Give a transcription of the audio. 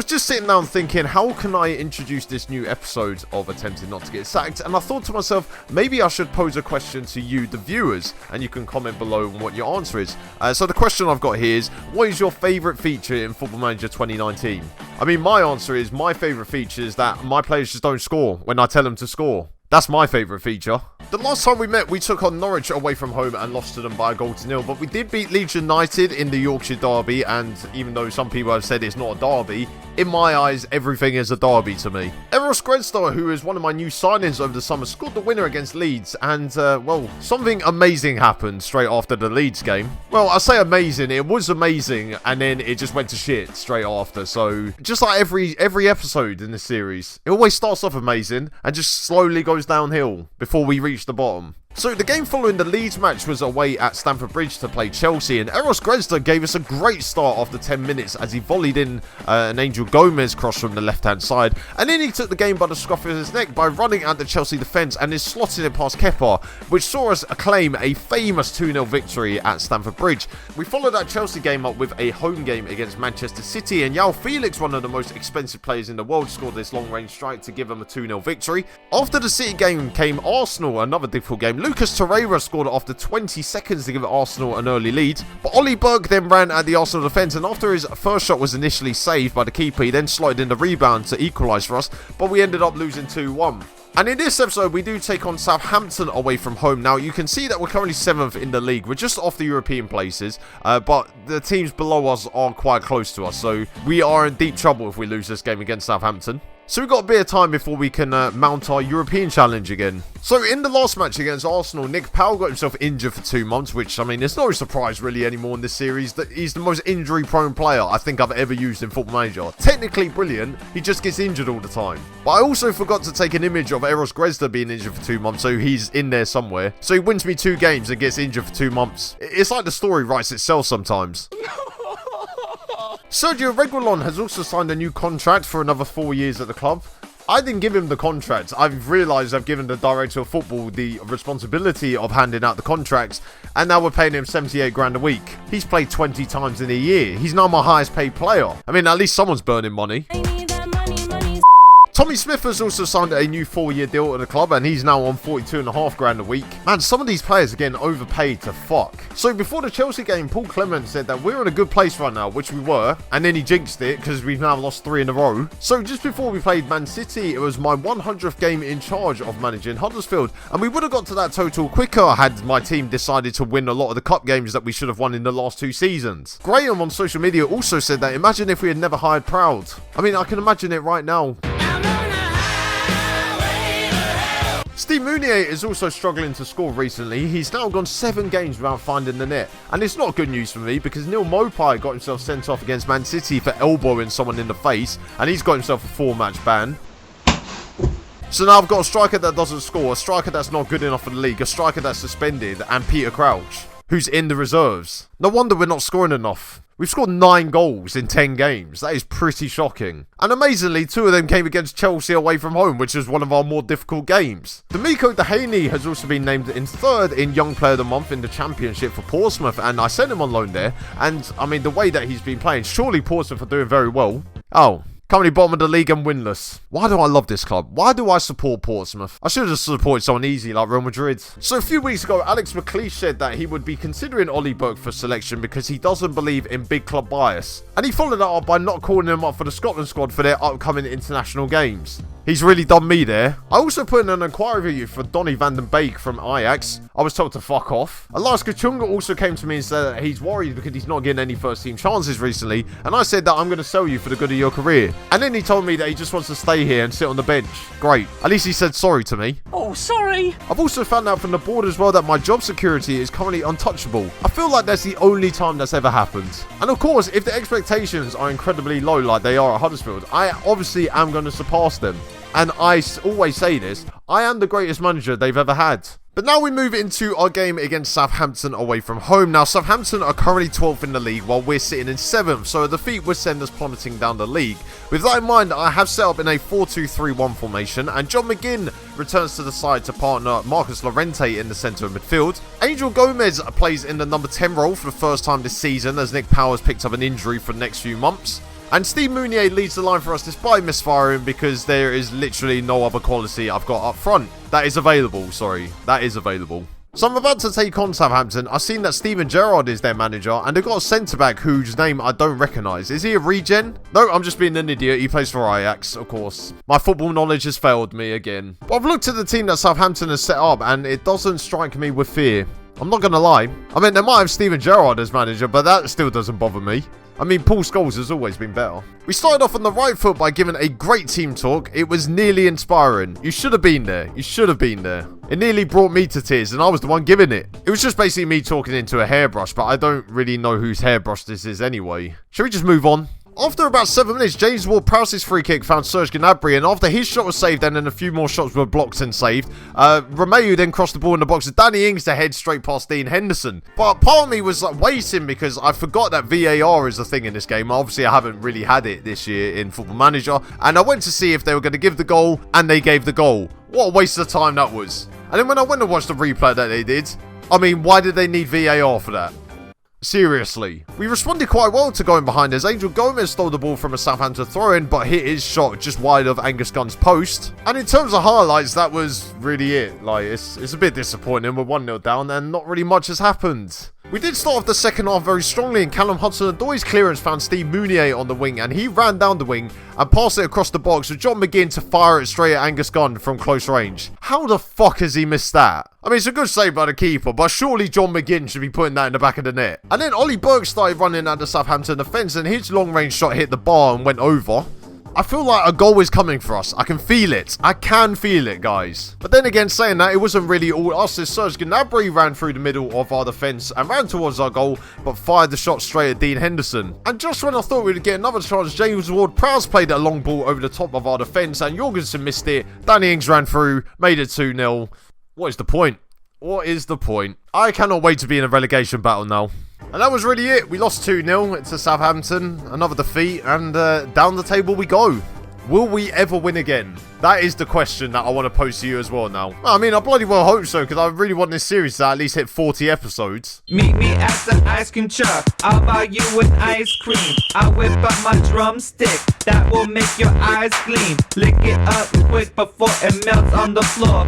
just sitting down thinking, how can I introduce this new episode of Attempting Not to Get Sacked? And I thought to myself, maybe I should pose a question to you, the viewers, and you can comment below on what your answer is. So the question I've got here is, what is your favourite feature in Football Manager 2019? I mean, my answer is, my favourite feature is that my players just don't score when I tell them to score. That's my favourite feature. The last time we met, we took on Norwich away from home and lost to them by 1-0, but we did beat Leeds United in the Yorkshire derby, and even though some people have said it's not a derby, in my eyes, everything is a derby to me. Eros Grezda, who is one of my new signings over the summer, scored the winner against Leeds, and, well, something amazing happened straight after the Leeds game. Well, I say amazing, it was amazing, and then it just went to shit straight after, so just like every episode in this series, it always starts off amazing, and just slowly goes downhill before we reach the bottom. So the game following the Leeds match was away at Stamford Bridge to play Chelsea, and Eros Grezda gave us a great start after 10 minutes as he volleyed in an Angel Gomez cross from the left-hand side, and then he took the game by the scruff of his neck by running at the Chelsea defence and is slotting it past Kepa, which saw us claim a famous 2-0 victory at Stamford Bridge. We followed that Chelsea game up with a home game against Manchester City, and João Felix, one of the most expensive players in the world, scored this long-range strike to give them a 2-0 victory. After the City game came Arsenal, another difficult game. Lucas Torreira scored after 20 seconds to give Arsenal an early lead, but Ollie Berg then ran at the Arsenal defence, and after his first shot was initially saved by the keeper, he then slotted in the rebound to equalise for us, but we ended up losing 2-1. And in this episode, we do take on Southampton away from home. Now, you can see that we're currently 7th in the league. We're just off the European places, but the teams below us are quite close to us, so we are in deep trouble if we lose this game against Southampton. So we've got a bit of time before we can mount our European challenge again. So in the last match against Arsenal, Nick Powell got himself injured for 2 months, which, I mean, it's no surprise really anymore in this series that he's the most injury-prone player I think I've ever used in Football Manager. Technically brilliant, he just gets injured all the time. But I also forgot to take an image of Eros Grezda being injured for 2 months, so he's in there somewhere. So he wins me 2 games and gets injured for 2 months. It's like the story writes itself sometimes. Sergio Reguilon has also signed a new contract for another 4 years at the club. I didn't give him the contract. I've realised I've given the director of football the responsibility of handing out the contracts, and now we're paying him 78 grand a week. He's played 20 times in a year. He's now my highest paid player. I mean, at least someone's burning money. Tommy Smith has also signed a new 4-year deal at the club, and he's now on 42.5 grand a week. Man, some of these players are getting overpaid to fuck. So before the Chelsea game, Paul Clement said that we're in a good place right now, which we were, and then he jinxed it because we've now lost 3 in a row. So just before we played Man City, it was my 100th game in charge of managing Huddersfield, and we would have got to that total quicker had my team decided to win a lot of the cup games that we should have won in the last 2 seasons. Graham on social media also said that imagine if we had never hired Proud. I mean, I can imagine it right now. Steve Mounier is also struggling to score recently. He's now gone 7 games without finding the net. And it's not good news for me because Neil Mopai got himself sent off against Man City for elbowing someone in the face, and he's got himself a 4-match ban. So now I've got a striker that doesn't score, a striker that's not good enough for the league, a striker that's suspended, and Peter Crouch, who's in the reserves. No wonder we're not scoring enough. We've scored 9 goals in 10 games. That is pretty shocking. And amazingly, 2 of them came against Chelsea away from home, which is one of our more difficult games. D'Amico Dehaney has also been named in 3rd in Young Player of the Month in the Championship for Portsmouth, and I sent him on loan there. And, I mean, the way that he's been playing, surely Portsmouth are doing very well. Oh. Currently bottom of the league and winless. Why do I love this club? Why do I support Portsmouth? I should have just supported someone easy like Real Madrid. So a few weeks ago, Alex McLeish said that he would be considering Ollie Burke for selection because he doesn't believe in big club bias. And he followed that up by not calling him up for the Scotland squad for their upcoming international games. He's really done me there. I also put in an inquiry for you for Donny van den Beek from Ajax. I was told to fuck off. Elias Kachunga also came to me and said that he's worried because he's not getting any first team chances recently. And I said that I'm going to sell you for the good of your career. And then he told me that he just wants to stay here and sit on the bench. Great. At least he said sorry to me. Oh, sorry. I've also found out from the board as well that my job security is currently untouchable. I feel like that's the only time that's ever happened. And of course, if the expectations are incredibly low like they are at Huddersfield, I obviously am going to surpass them. And I always say this, I am the greatest manager they've ever had. But now we move into our game against Southampton away from home. Now, Southampton are currently 12th in the league while we're sitting in 7th, so a defeat would send us plummeting down the league. With that in mind, I have set up in a 4-2-3-1 formation, and John McGinn returns to the side to partner Marcus Llorente in the centre of midfield. Angel Gomez plays in the number 10 role for the first time this season as Nick Powers picked up an injury for the next few months. And Steve Mounier leads the line for us despite misfiring because there is literally no other quality I've got up front. That is available, sorry. That is available. So I'm about to take on Southampton. I've seen that Steven Gerrard is their manager, and they've got a centre-back whose name I don't recognise. Is he a regen? No, I'm just being an idiot. He plays for Ajax, of course. My football knowledge has failed me again. But I've looked at the team that Southampton has set up, and it doesn't strike me with fear. I'm not going to lie. I mean, they might have Steven Gerrard as manager, but that still doesn't bother me. I mean, Paul Scholes has always been better. We started off on the right foot by giving a great team talk. It was nearly inspiring. You should have been there. You should have been there. It nearly brought me to tears, and I was the one giving it. It was just basically me talking into a hairbrush, but I don't really know whose hairbrush this is anyway. Shall we just move on? After about 7 minutes, James Ward-Prowse's free kick found Serge Gnabry, and after his shot was saved and then a few more shots were blocked and saved, Romeu then crossed the ball in the box and Danny Ings to head straight past Dean Henderson. But part of me was like waiting because I forgot that VAR is a thing in this game. Obviously, I haven't really had it this year in Football Manager, and I went to see if they were going to give the goal, and they gave the goal. What a waste of time that was. And then when I went and watched the replay that they did, I mean, why did they need VAR for that? Seriously. We responded quite well to going behind as Angel Gomez stole the ball from a Southampton throw-in but hit his shot just wide of Angus Gunn's post. And in terms of highlights, that was really it. Like, it's a bit disappointing. We're 1-0 down and not really much has happened. We did start off the second half very strongly, and Callum Hudson-Odoi's clearance found Steve Mounier on the wing, and he ran down the wing and passed it across the box with John McGinn to fire it straight at Angus Gunn from close range. How the fuck has he missed that? I mean, it's a good save by the keeper, but surely John McGinn should be putting that in the back of the net. And then Ollie Burke started running at the Southampton defence, and his long-range shot hit the bar and went over. I feel like a goal is coming for us. I can feel it. I can feel it, guys. But then again, saying that, it wasn't really all us as Serge Gnabry ran through the middle of our defence and ran towards our goal, but fired the shot straight at Dean Henderson. And just when I thought we'd get another chance, James Ward-Prowse played a long ball over the top of our defence, and Jorgensen missed it. Danny Ings ran through, made it 2-0. What is the point? What is the point? I cannot wait to be in a relegation battle now. And that was really it. We lost 2-0 to Southampton. Another defeat. And down the table we go. Will we ever win again? That is the question that I want to pose to you as well now. I mean, I bloody well hope so, because I really want this series to at least hit 40 episodes. Meet me at the ice cream truck. I'll buy you an ice cream. I'll whip out my drumstick. That will make your eyes gleam. Lick it up quick before it melts on the floor.